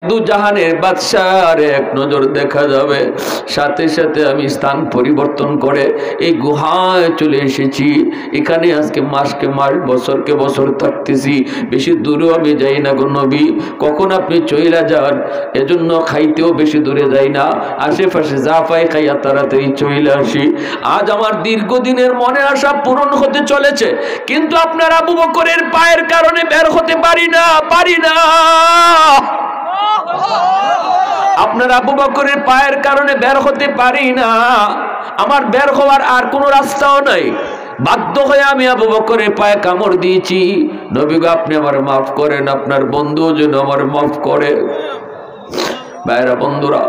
দু জাহানের বাদশার এক নজর দেখা যাবে। সাথে সাথে আমি স্থান পরিবর্তন করে এই গুহায় চলে এসেছি। এখানে আজকে মাসকে মাস, বছরকে বছর থাকতেছি। বেশি দূরেও আমি যাই না গো নবী, কখন আপনি চইলা যান এজন্য খাইতেও বেশি দূরে যাই না, আশেপাশে যা পাই খাইয়া তাড়াতাড়ি চইলা আসি। আজ আমার দীর্ঘদিনের মনের আশা পূরণ হতে চলেছে, কিন্তু আপনার আবু বকরের পায়ের কারণে বের হতে পারি না। আপনার আবু বকরের পায়ের কারণে বের হতে পারি না। আমার বের হওয়ার আর কোনো রাস্তাও নাই। বাধ্য হয়ে আমি আবু বকরের পায়ে কামড় দিয়েছি। নবী গো, আপনি আমার মাফ করেন, আপনার বন্ধু যেন আমার মাফ করে। ভাইরা বন্ধুরা,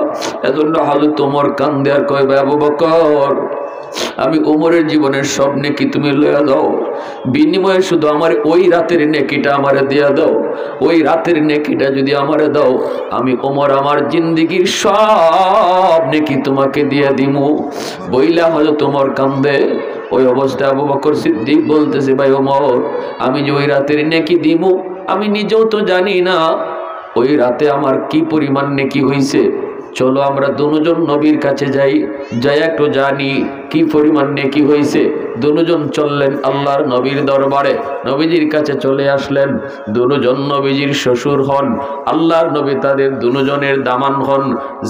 এজন্য হযরত ওমর কান্দে আর কয়, আবু বকর, আমি ওমরের জীবনের সব নেকি তুমি লইয়া দাও, বিনিময়ে শুধু আমার ওই রাতের নেকিটা আমারে দিয়া দাও। ওই রাতের নেকিটা যদি আমারে দাও, আমি ওমর আমার জিন্দেগির সব নেকি তোমাকে দিয়ে দিমু। বইলা হযরত ওমর কান্দে। ওই অবস্থায় আবু বকর সিদ্দিক বলতেছে, ভাই ওমর, আমি যে ওই রাতের নেকি দিমু আমি নিজেও তো জানি না ওই রাতে আমার কি পরিমাণ নেকি হইছে। চলো আমরা দুজন নবীর কাছে যাই, যাই একটু জানি কি পরিমাণ নেকি হয়েছে। দুজন চললেন আল্লাহর নবীর দরবারে, নবীজির কাছে চলে আসলেন। দুজন নবীজির শ্বশুর হন, আল্লাহর নবী তাদের দুজনের দামান হন,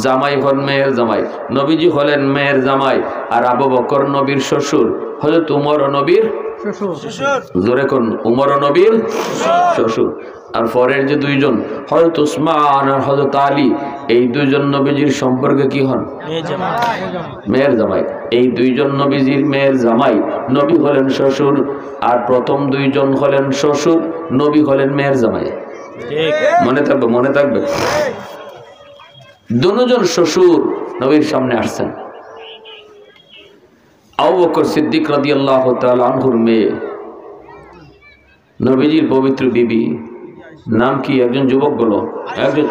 জামাই হন, মেয়ের জামাই। নবীজি হলেন মেয়ের জামাই, আর আবু বকর নবীর শ্বশুর, হযরত উমর নবীর শ্বশুর। জোরে কোন, উমর নবীর শ্বশুর। আর পরের যে দুইজন হযরত উসমান আর হযরত আলী, এই দুইজন নবীজির সম্পর্কে কি হন? মেয়ের জামাই। এই দুইজন নবীজির মেয়ের জামাই, নবী হলেন শ্বশুর। আর প্রথম দুইজন হলেন শ্বশুর, নবী হলেন মেয়ের জামাই। মনে থাকবে, মনে থাকবে। দুজন শ্বশুর নবীর সামনে আসছেন। আবু বকর সিদ্দিক রাদিয়াল্লাহু তাআলা আনহুর মেয়ে, নবীজির পবিত্র বিবি, নাম কি? একজন যুবক বলো, একজন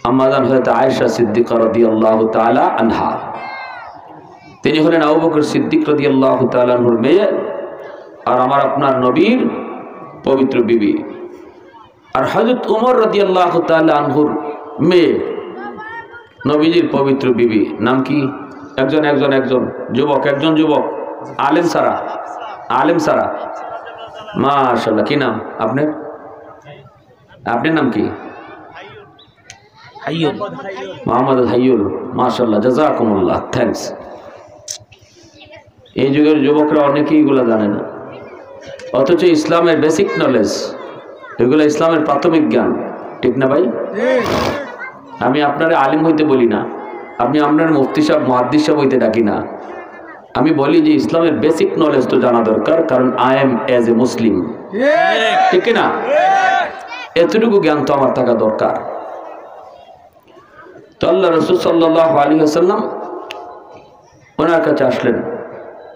আম্মাজান হযরত আয়েশা সিদ্দিকা রাদিয়াল্লাহু তাআলা আনহা। তিনি হলেন আবু বকর সিদ্দিক রাদিয়াল্লাহু তাআলা আনহুর মেয়ে, আর আমার আপনার নবীর পবিত্র বিবি। আর হযরত ওমর রাদিয়াল্লাহু তাআলা আনহুর মেয়ে, নবীজির পবিত্র বিবি, নাম কি? একজন যুবক, একজন যুবক, আলেম সারা, আলেম সারা। মাশাআল্লাহ, কি নাম আপনার? আপনার নাম কি? হাইয়ুল, মোহাম্মদ হাইয়ুল। মাশাআল্লাহ, জাযাকুমুল্লাহ, থ্যাঙ্কস। এই যুগের যুবকরা অনেকেই এগুলো জানে না, অথচ ইসলামের বেসিক নলেজ, এগুলো ইসলামের প্রাথমিক জ্ঞান, ঠিক না ভাই? আমি আপনারা আলিম হইতে বলি না, আপনি আপনার মুফতি সাহেব, মুহাদ্দিস সাহেব হইতে ডাকি না। আমি বলি যে ইসলামের বেসিক নলেজ তো জানা দরকার, কারণ আই এম এজ এ মুসলিম, ঠিক না? এতটুকু জ্ঞান তো আমার থাকা দরকার। তো আল্লাহ রাসূল সাল্লাল্লাহু আলাইহি ওয়াসাল্লাম ওনার কাছে আসলেন।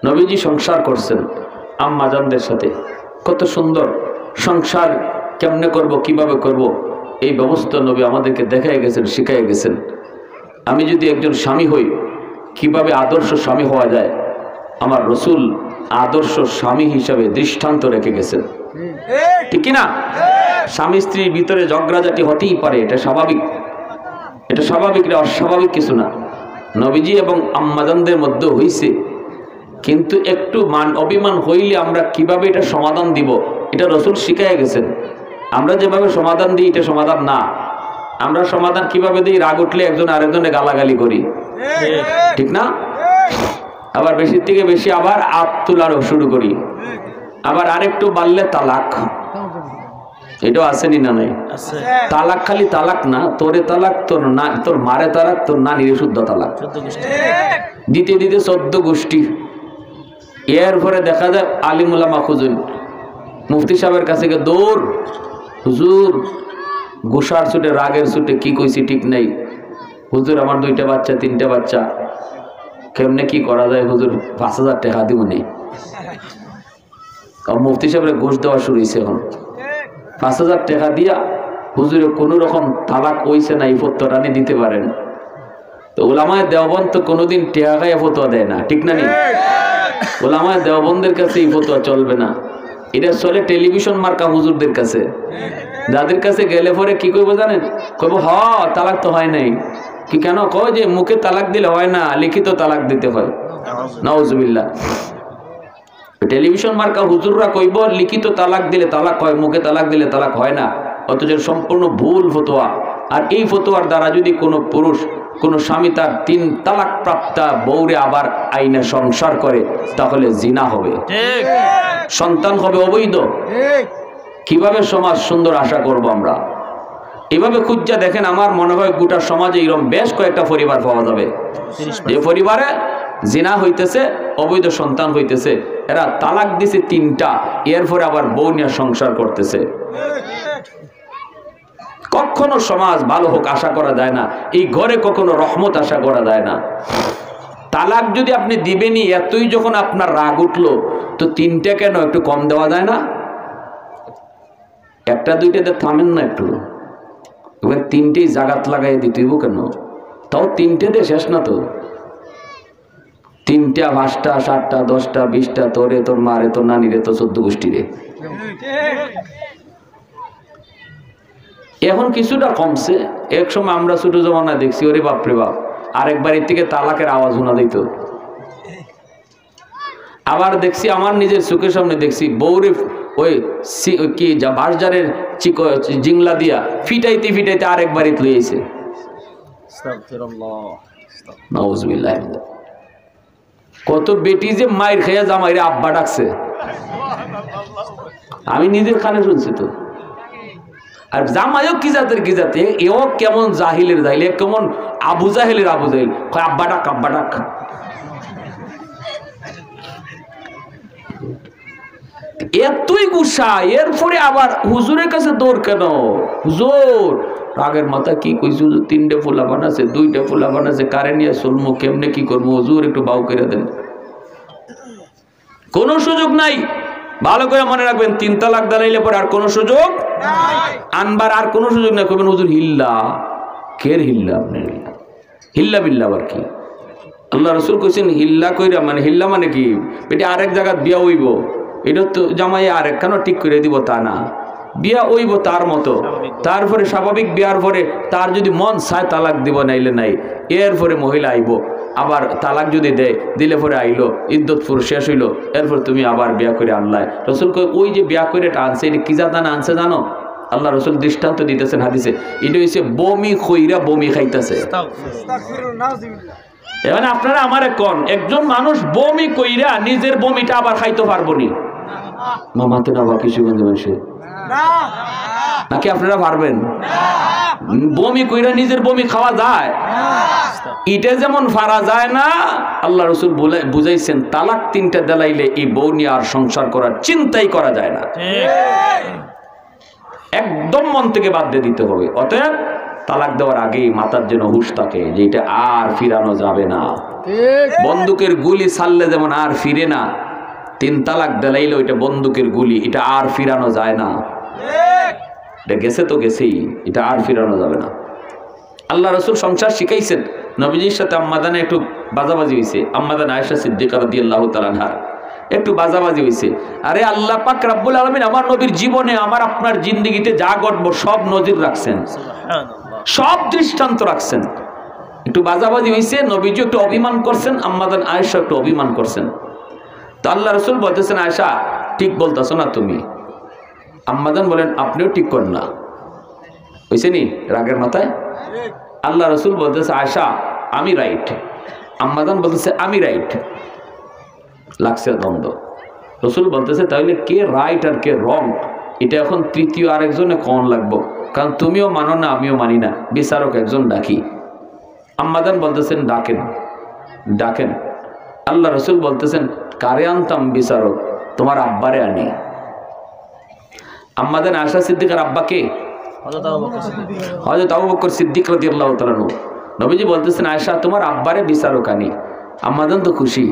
নবীজি সংসার করছেন আম্মা জানদের সাথে, কত সুন্দর সংসার কেমনে করব, কিভাবে করব, এই ব্যবস্থা নবী আমাদেরকে দেখাই গেছেন, শিখাই গেছেন। আমি যদি একজন স্বামী হই, কিভাবে আদর্শ স্বামী হওয়া যায়, আমার রাসূল আদর্শ স্বামী হিসাবে দৃষ্টান্ত রেখে গেছেন, ঠিক কি না? স্বামী স্ত্রীর ভিতরে ঝগড়াঝাটি হতেই পারে, এটা স্বাভাবিক, এটা স্বাভাবিক, এটা অস্বাভাবিক কিছু না। নবীজি এবং আম্মাজানদের মধ্যে হইছে, কিন্তু একটু মান অভিমান হইলে আমরা কিভাবে এটা সমাধান দিব, এটা রাসূল শিখাই গেছেন। আমরা যেভাবে সমাধান দিই এটা সমাধান না। আমরা সমাধান কিভাবে দিই? রাগ উঠলে একজন আরেকজনে গালাগালি করি, ঠিক না? আবার বেশির থেকে বেশি আবার আপ তোলারও শুরু করি, আবার আরেকটু বাড়লে তালাক। এটাও আসেনি না? নাই। তালাক খালি তালাক না, তোরে তালাক, তোর না, তোর মারে তালাক, তোর নানিরে শুদ্ধ তালাক, দিতে দিতে 14 গোষ্ঠী। এরপরে দেখা যায় আলিম উলামা খুঁজুন, মুফতি সাহেবের কাছে গিয়ে দৌড়, হুজুর গোসার ছুটে, রাগের ছুটে কি কইছি ঠিক নেই, হুজুর আমার 2টা বাচ্চা 3টা বাচ্চা, কেমনে কি করা যায় হুজুর, 5000 টাকা দিব নেই। মুফতি সাহেবের ঘুষ দেওয়া শুরু হয়েছে এখন। 5000 টাকা দিয়া হুজুরে কোন রকম তালাক হইছে না এই ফতোয়াটা নিয়ে দিতে পারেন। তো উলামায়ে দেওবন্দ তো কোনোদিন টাকা খাইয়া ফতোয়া দেয় না, ঠিক না? নি উলামায়ে দেওবন্দের কাছে এই ফতোয়া চলবে না, এটা চলে টেলিভিশন মার্কা হুজুরদের কাছে। যাদের কাছে গেলে পরে কি করবো জানেন, কইব হ তালাক তো হয় নাই। কি কেন? কয় যে মুখে তালাক দিলে হয় না, লিখিত তালাক দিতে হয়। নাউজুবিল্লাহ। টেলিভিশন মার্কা হুজুররা কইব লিখিত তালাক দিলে তালাক হয়, মুখে তালাক দিলে তালাক হয় না, অথচ সম্পূর্ণ ভুল ফতোয়া। আর এই ফতোয়ার দ্বারা যদি কোনো পুরুষ, কোনো স্বামী তার 3 তালাক প্রাপ্তা বউরে আবার আইনে সংসার করে, তাহলে জিনা হবে, সন্তান হবে অবৈধ। কিভাবে সমাজ সুন্দর আশা করব আমরা? এভাবে খুঁজা দেখেন, আমার মনে হয় গোটা সমাজে এরকম বেশ কয়েকটা পরিবার পাওয়া যাবে, যে পরিবারে জিনা হইতেছে, অবৈধ সন্তান হইতেছে, এরা তালাক দিছে 3টা, এরপরে আবার বউ নিয়ে সংসার করতেছে। কখনো সমাজ ভালো হোক আশা করা যায় না, এই ঘরে কখনো রহমত আশা করা যায় না। তালাক যদি আপনি দিবেনই, এতই যখন আপনার রাগ উঠলো, তো 3টা কেন একটু কম দেওয়া যায় না? 1টা 2টাতে থামেন না একটু, এবার 3টেই জাগাত লাগাই দিতেইব কেন? তাও 3টেতে শেষ না তো, 3টা 5টা 7টা 10টা 20টা, তোরে, তোর মারে, তোর নানিরে, তোর 14 গোষ্ঠীরে। এখন কিছুটা কমছে। এক সময় আমরা ছোট জমানা দেখছি, ওরে বাপরে বাপ, আরেক বাড়ির থেকে তালাকের আওয়াজ শোনা দিত। আবার দেখছি, আমার নিজের চোখের সামনে দেখছি, বউরে ওই কি বাঁশঝাড়ের জিংলা দিয়া ফিটাইতে ফিটাইতে আরেক বাড়িতে লইয়েছে। কত বেটি যে মায়ের খেয়ে জামাইরে আব্বা ডাকছে, আমি নিজের কানে শুনছি তো। আর জামাইও কি জাতের কি জাতে, এও কেমন জাহিলের জাহিল, কেমন আবু জাহেলের আবু জাহিল, আব্বা ডাক আব্বা ডাক। এতই গুসা, এরপরে আবার হুজুরের কাছে দৌড় কেন? হুজুর রাগের মাথা কি কইছি, হুজুর 3টে ফুলা বানাছে, 2টা ফুলা বানাছে, কারে নিয়ে চলমু, কেমনে কি করবো, হুজুর একটু বাউ করে দেন। কোনো সুযোগ নাই। ভালো করে মনে রাখবেন, 3 তালাক দাঁড়াইলে পরে আর কোনো সুযোগ আনবার, আর কোনো সুযোগ নাই। কইবেন হুজুর হিল্লা, কের হিল্লা? আপনার হিল্লা বিল্লা আবার কি? আল্লাহ রসুল কইছেন হিল্লা কইরা, মানে হিল্লা মানে কি, বেটি আরেক জায়গায় বিয়া হইব, এটা তো জামাই আরেক কেন ঠিক করে দিব তা না, বিয়া হইব তার মতো। তারপরে স্বাভাবিক বিয়ার পরে তার যদি মন চায় তালাক দিব, নাইলে নাই। এরপরে মহিলা আইব, আবার তালাক যদি দেয়, দিলে পরে আইলো, ইদ্যতপুর শেষ হইলো, এরপর তুমি আবার বিয়া করে আনলাই। রসুল কই ওই যে বিয়া করে এটা আনছে, এটা কি জানা আনছে জানো? আল্লাহ রসুল দৃষ্টান্ত দিতেছেন হাদিসে, এটা হচ্ছে বমি খইরা বমি খাইতেছে। এবার আপনারা আমারে কোন, একজন মানুষ বমি কইরা নিজের বমিটা আবার খাইতে পারবো নি? মামাতে না বা কিশোরগঞ্জ মানুষে নাকি আপনারা পারবেন? বমি কইরা নিজের বমি খাওয়া যায়? এটা যেমন পারা যায় না, আল্লাহ রসুল বুঝাইছেন তালাক 3টা দেলাইলে এই বউ নিয়ে আর সংসার করার চিন্তাই করা যায় না, একদম মন থেকে বাদ দিয়ে দিতে হবে। অতএব তালাক দেওয়ার আগেই মাথার যেন হুঁশ থাকে যে এটা আর ফিরানো যাবে না। বন্দুকের গুলি ছাড়লে যেমন আর ফিরে না, 3 তালাক দিলাইলে ওইটা বন্দুকের গুলি, এটা আর ফিরানো যায় না। এটা গেছে তো গেছেই, এটা আর ফিরানো যাবে না। আল্লাহ রসুল সংসার শিখাইছেন। নবীজির সাথে আম্মাদানে একটু বাজাবাজি হয়েছে, আম্মাদান আয়েশা সিদ্দিকা রাদিয়াল্লাহু তাআলা আনহা একটু বাজাবাজি হয়েছে। আরে আল্লাহ পাক রব্বুল আলামিন আমার নবীর জীবনে, আমার আপনার জিন্দেগিতে যা ঘটবো সব নজির রাখছেন, সব দৃষ্টান্ত রাখছেন। একটু বাজাবাজি হয়েছে, নবীজি একটু অভিমান করছেন, আম্মাদান আয়েশা একটু অভিমান করছেন। তো আল্লাহ রসুল বলতেছেন, আয়েশা ঠিক বলতেছো না তুমি? আম্মাদান বলেন আপনিও ঠিক করেন না, হয়েছে নি রাগের মাথায়? আল্লাহ রসুল বলতেছে আয়েশা আমি রাইট, আম্মাদান বলতেছে আমি রাইট, লাগছে দ্বন্দ্ব। রসুল বলতেছে তাহলে কে রাইট আর কে রং, এটা এখন তৃতীয় আরেকজনে কন লাগবো, কারণ তুমিও মানো না আমিও মানি না, বিচারক একজন ডাকি। আম্মাদান বলতেছেন ডাকেন ডাকেন। আল্লাহ রসুল বলতেছেন কারে আনতাম বিচারক? তোমার আব্বারে আনি। আম্মাদান আয়েশা সিদ্দিকার আব্বাকে হযরত আবু বকর সিদ্দিক রাদিয়াল্লাহু তাআলা আনহু। নবীজি বলতেছেন আয়েশা তোমার আব্বারে বিচারক আনি। আম্মাদান তো খুশি,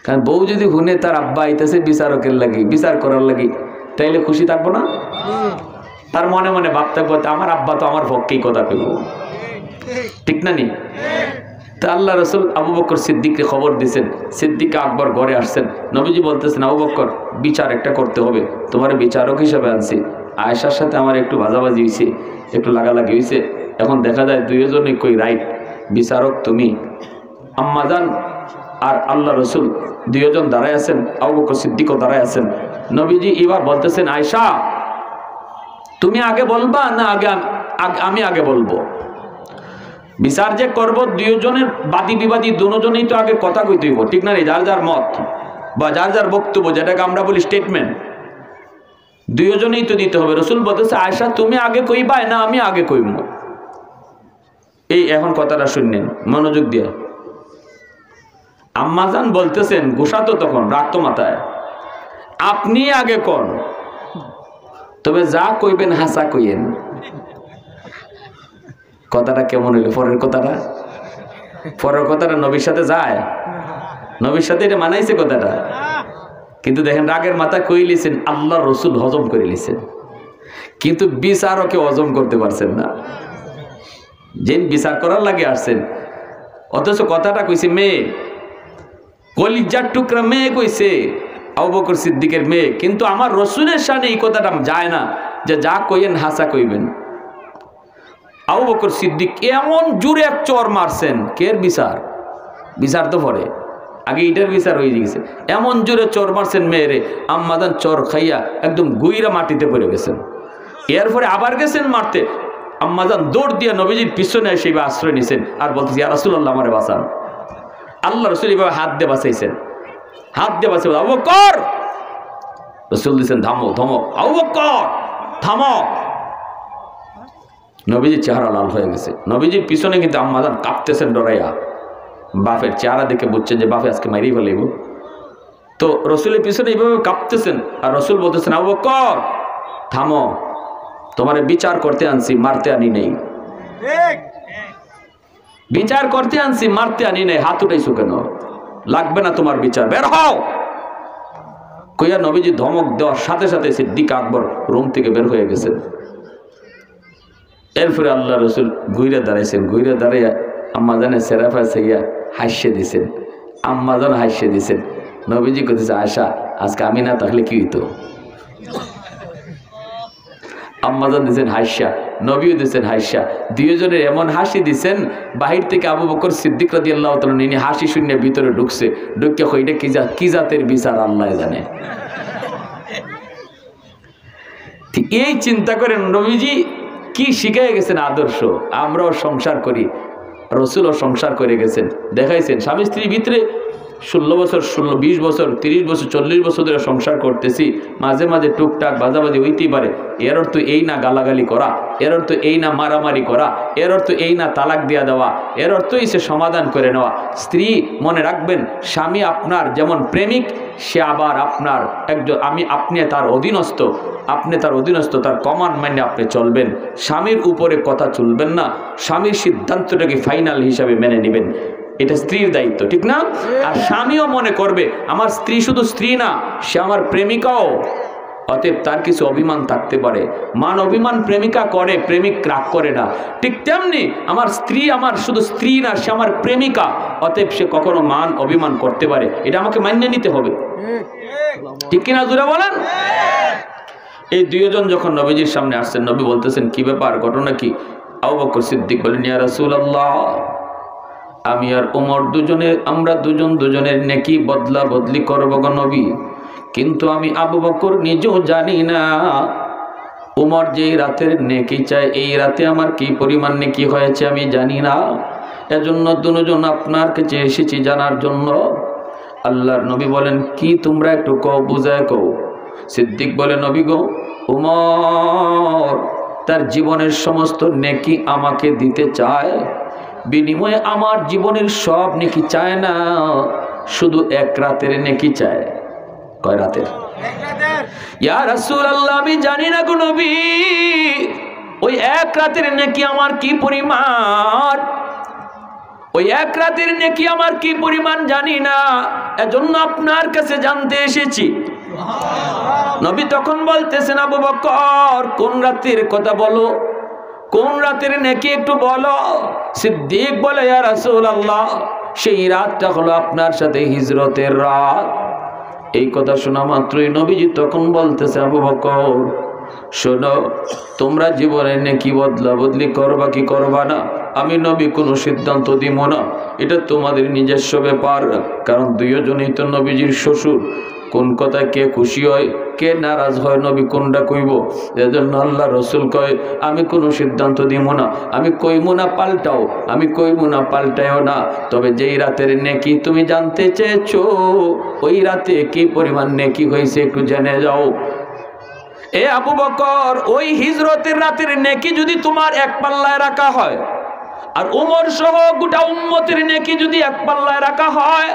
কারণ বউ যদি হুনে তার আব্বা আইতেছে বিচারকের লাগি, বিচার করার লাগি, তাইলে খুশি থাকবো না? তার মনে মনে ভাব থাকবো আমার আব্বা তো আমার পক্ষেই কথা কইব, ঠিক না নি? তা আল্লাহ রসুল আবু বকর সিদ্দিককে খবর দিয়েছেন। সিদ্দিক আকবর ঘরে আসছেন, নবীজি বলতেছেন আবু বকর বিচার একটা করতে হবে, তোমার বিচারক হিসেবে আনছি, আয়েশার সাথে আমার একটু ভাজাভাজি হয়েছে, একটু লাগালাগি হয়েছে, এখন দেখা যায় দুইজনই কই রাইট, বিচারক তুমি। আম্মাজান আর আল্লাহ রসুল দুইজন দাঁড়ায় আছেন, আবু বকর সিদ্দিকও দাঁড়ায় আছেন। নবীজি এবার বলতেছেন, আয়েশা তুমি আগে বলবা না আমি আগে বলবো? বিচার যে করবো দুইজনের বাদী বিবাদী দুজনেই তো আগে কথা কইতে হইব, ঠিক না? যার যার মত বা যার যার বক্তব্য, যেটাকে আমরা বলি স্টেটমেন্ট, দুইজনেই তো দিতে হবে। রসুল বলতেছে, আয়েশা তুমি আগে কইবা না আমি আগে কইব? এই এখন কথাটা শুনলেন মনোযোগ দিয়ে। আম্মাজান বলতেছেন, গোসা তো তখন রাগ তো মাথায়, আপনি আগে কোন, তবে যা কইবেন হাসা কইয়েন। কথাটা কেমন হইল? পরের কথাটা নবীর সাথে যায়, নবীর সাথে এটা মানাইছে কথাটা, কিন্তু দেখেন রাগের মাথা কই লিছেন, আল্লাহ রসুল হজম করে লিছেন, কিন্তু বিচারকে হজম করতে পারছেন না। যেন বিচার করার লাগে আসছেন, অথচ কথাটা কইছে মেয়ে, কলিজার টুকরা মেয়ে কইছে, আবু বকর সিদ্দিকের মেয়ে, কিন্তু আমার রসুলের সামনে এই কথাটা যায় না যে যা কইয়েন হাসা কইবেন। আবু বকর সিদ্দিক এমন জোরে এক চর মারছেন, কের বিচার তো পরে, আগে এটার বিচার হয়ে গেছে, এমন জোরে চর মারছেন মেয়েরে, আম্মাদান চর খাইয়া একদম গুইরা মাটিতে পড়ে গেছেন। এরপরে আবার গেছেন মারতে, আম্মাদান দৌড় দিয়া নবীজির পিছনে এসে আশ্রয় নিছেন আর বলতেছে, ইয়া রাসূলুল্লাহ আমারে বাঁচান। আল্লাহ রসুল এভাবে হাত দিয়ে বাঁচাইছেন, হাত দিয়ে বাঁচাই, আবু বকর, রসুল দিচ্ছেন থামো থামো, আবু বকর থামো। নবীজির চেহারা লাল হয়ে গেছে, নবীজির পিছনে কিন্তু আম্মাজান কাঁপতেছেন ডরাইয়া, বাপের চেহারা দেখে বুঝছেন যে বাপে আজকে মাইরেই ফেলাইব। তো রসুলের পিছনে এইভাবে কাঁপতেছেন আর রসুল বলতেছেন, আবু বকর থামো, তোমারে বিচার করতে আনছি, মারতে আনি নেই। বিচার করতে আনছি, মারতে আনি নেই, হাত উঠাইছো কেন? লাগবে না তোমার বিচার, বের হও। কইয়া নবীজি ধমক দেওয়ার সাথে সাথে সিদ্দিক আকবর রুম থেকে বের হয়ে গেছেন। এরপরে আল্লাহ রসুল ঘুরে দাঁড়াইছেন, ঘুরে দাঁড়াইয়া আম্মাজানের সেরাফা সাইয়া হাসিয়ে দিছেন, আম্মাজান হাসিয়ে দিছেন। নবীজি কইতেছে, আয়েশা আজকে আমি না তাহলে কি হইতো? আম্মাজান দিচ্ছেন হাসিয়া, নবীও দিচ্ছেন হাসিয়া, দুইজনের এমন হাসি দিচ্ছেন, বাহির থেকে আবু বকর সিদ্দিক রাদিয়াল্লাহু তাআলা নিয়ে হাসি শূন্য ভিতরে ঢুকছে, ঢুকে কইটা কি জাতের বিচার আল্লাহ জানে। এই চিন্তা করেন নবীজি কি শিখাই গেছেন আদর্শ, আমরাও সংসার করি, রসুলও সংসার করে গেছেন, দেখাইছেন স্বামী স্ত্রীর ভিতরে 16 বছর 20 বছর 30 বছর 40 বছর ধরে সংসার করতেছি, মাঝে মাঝে টুকটাক বাজাবাজি হইতেই পারে। এর অর্থ এই না গালাগালি করা, এর অর্থ এই না মারামারি করা, এর অর্থ এই না তালাক দিয়া দেওয়া, এর অর্থই সে সমাধান করে নেওয়া। স্ত্রী মনে রাখবেন, স্বামী আপনার যেমন প্রেমিক, সে আবার আপনার একজন, আপনি তার অধীনস্থ, আপনি তার অধীনস্থ, তার কমান্ড মাইনে আপনি চলবেন, স্বামীর উপরে কথা চলবেন না, স্বামীর সিদ্ধান্তটাকে ফাইনাল হিসাবে মেনে নেবেন, এটা স্ত্রীর দায়িত্ব, ঠিক না? আর স্বামীও মনে করবে আমার স্ত্রী শুধু স্ত্রী না, সে আমার প্রেমিকাও, অতএব তার কিছু অভিমান থাকতে পারে। মান অভিমান প্রেমিকা করে, প্রেমিক রাগ করে না। ঠিক তেমনি আমার স্ত্রী আমার শুধু স্ত্রী না, সে আমার প্রেমিকা, অতএব সে কখনো মান অভিমান করতে পারে, এটা আমাকে মানিয়ে নিতে হবে, ঠিক কিনা জোরে বলেন? এই দুইজন যখন নবীজির সামনে আসছেন, নবী বলতেছেন, কি ব্যাপার, ঘটনা কি? আবু বকর সিদ্দিক বলেন, ইয়া রাসূলুল্লাহ, আমি আর ওমর আমরা দুজনের নেকি বদলা বদলি করবো গো নবী, কিন্তু আমি আবু বকর নিজেও জানি না ওমর যে রাতের নেকি চায়, এই রাতে আমার কি পরিমাণ নেকি হয়েছে আমি জানি না, এজন্য দুজন আপনার কাছে এসেছি জানার জন্য। আল্লাহর নবী বলেন, কি তোমরা একটু কও, বুঝায় কও। সিদ্দিক বলে, নবী গো, ওমর তার জীবনের সমস্ত নেকি আমাকে দিতে চায়, বিনিময়ে আমার জীবনের সব নেকি চায় না, শুধু এক রাতের নেকি চায়। কয় রাতের? ইয়া রাসূলুল্লাহ, আমি জানি না গো নবী, ওই এক রাতের নেকি আমার কি পরিমাণ, ওই এক রাতের নেকি আমার কি পরিমাণ জানি না, এজন্য আপনার কাছে জানতে এসেছি। নবী তখন বলতেছেন, আবু বকর কোন রাতের কথা বলো, কোন রাতের নেকি একটু বলো। সিদ্দিক বলে, ইয়া রাসূলুল্লাহ, সেই রাতটা হলো আপনার সাথে হিজরতের রাত। এই কথা শোনা মাত্রই নবীজি তখন বলতেছে, আবু বকর শোনো, তোমরা জীবনে নেকি বদলা বদলি করবা কি করবা না, আমি নবী কোনো সিদ্ধান্ত দিব না, এটা তোমাদের নিজস্ব ব্যাপার। কারণ দুইজনেই তো নবীজির শ্বশুর, কোন কথায় কে খুশি হয় কে নারাজ হয় নবী কোনটা কইব। এজন্য আল্লাহ রসুল কয় আমি কোনো সিদ্ধান্ত দিব না, আমি কইব না পাল্টাও, আমি কইব না পাল্টাও না। তবে যেই রাতের নেকি তুমি জানতে চেয়েছো, ওই রাতে কি পরিমাণ নেকি হয়েছে একটু জেনে যাও। এ আবু বকর, ওই হিজরতের রাতের নেকি যদি তোমার এক পাল্লায় রাখা হয়, আর উমর সহ গোটা উম্মতের নেকি যদি এক পাল্লায় রাখা হয়,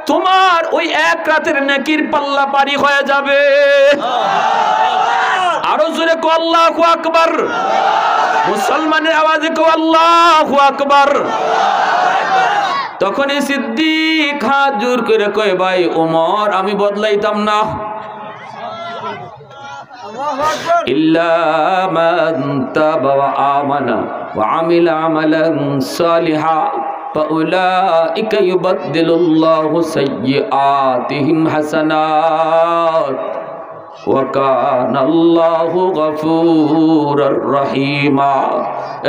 তোমার ওই এক রাতের নেকির পাল্লা পারি হয়ে যাবে। আরো জোরে কও আল্লাহু আকবার, মুসলমানের আওয়াজে কও আল্লাহু আকবার। তখনই সিদ্দিক হাত জোর করে কয় ভাই ওমর, আমি বদলাইতাম না। ইল্লা মান তাবা ওয়া আমানা ওয়া আমিলা আমালান সালিহা ফাউলাইকা ইউবাদদিলুল্লাহু সাইয়্যাতিহিম হাসানাত ওয়া কানাল্লাহু গফুরুর রহিমা।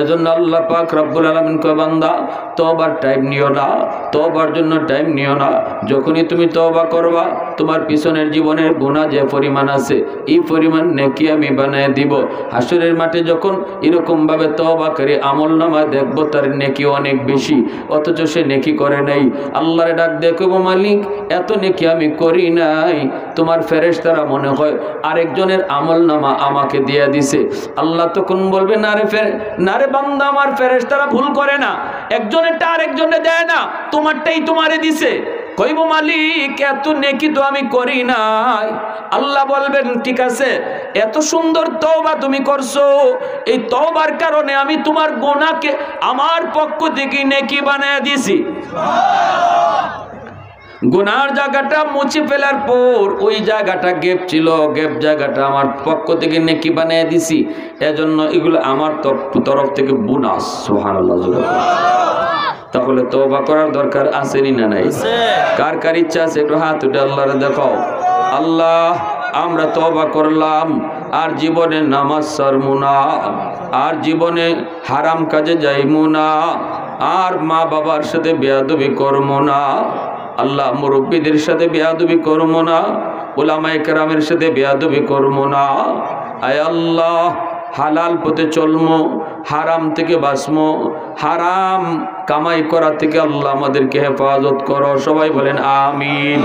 এজন্য আল্লাহ পাক রব্বুল আলামিন কয় বান্দা তওবার টাইম নিও না, তওবার জন্য টাইম নিও না। যখনই তুমি তওবা করবা, তোমার পিছনের জীবনের গুনাহ যে পরিমাণ আছে এই পরিমাণ নেকি আমি বানায় দিব। হাসরের মাঠে যখন এরকম ভাবে তওবা করে আমলনামায় দেখব তার নেকি অনেক বেশি, অথচ সে নেকি করে নাই। আল্লাহরে ডাক দেখব মালিক এত নেকি আমি করি নাই। তোমার ফেরেশতারা মনে হয় আরেকজনের আমলনামা আমাকে দিয়ে দিছে। আল্লাহ তখন বলবে না রে বান্দা, আমার ফেরেশতারা ভুল করে না, একজনেরটা আরেকজনে দেয় না, তোমারটাই তোমারে দিছে। কইব মালিক এত নেকি তো আমি করি নাই। আল্লাহ বলবেন ঠিক আছে, এত সুন্দর তওবা তুমি করছো, এই তওবার কারণে আমি তোমার গুনাহকে আমার পক্ষ থেকে নেকি বানায় দিছি। গুনার জায়গাটা মুছে ফেলার পর ওই জায়গাটা গ্যাপ ছিল, গ্যাপ জায়গাটা আমার পক্ষ থেকে নেকি বানিয়ে দিছি। এজন্য এগুলো আমার তরফ থেকে বোনাস। সুবহানাল্লাহ। তাহলে তওবা করার দরকার আছে না নাই? কার কার ইচ্ছা আছে একটু হাত উঠে আল্লাহরে দেখাও। আল্লাহ আমরা তওবা করলাম, আর জীবনে নামাজ ছাড়বো না, আর জীবনে হারাম কাজে যাইবো না, আর মা বাবার সাথে বেয়াদবি করবো না। আল্লাহ মুরব্বীদের সাথে বেয়াদবি করবো না, উলামায়ে কেরামের সাথে বেয়াদবি করবো না। আয় আল্লাহ হালাল পথে চলমো, হারাম থেকে বাঁচমো, হারাম কামাই করা থেকে আল্লাহ আমাদেরকে হেফাজত করো। সবাই বলেন আমিন।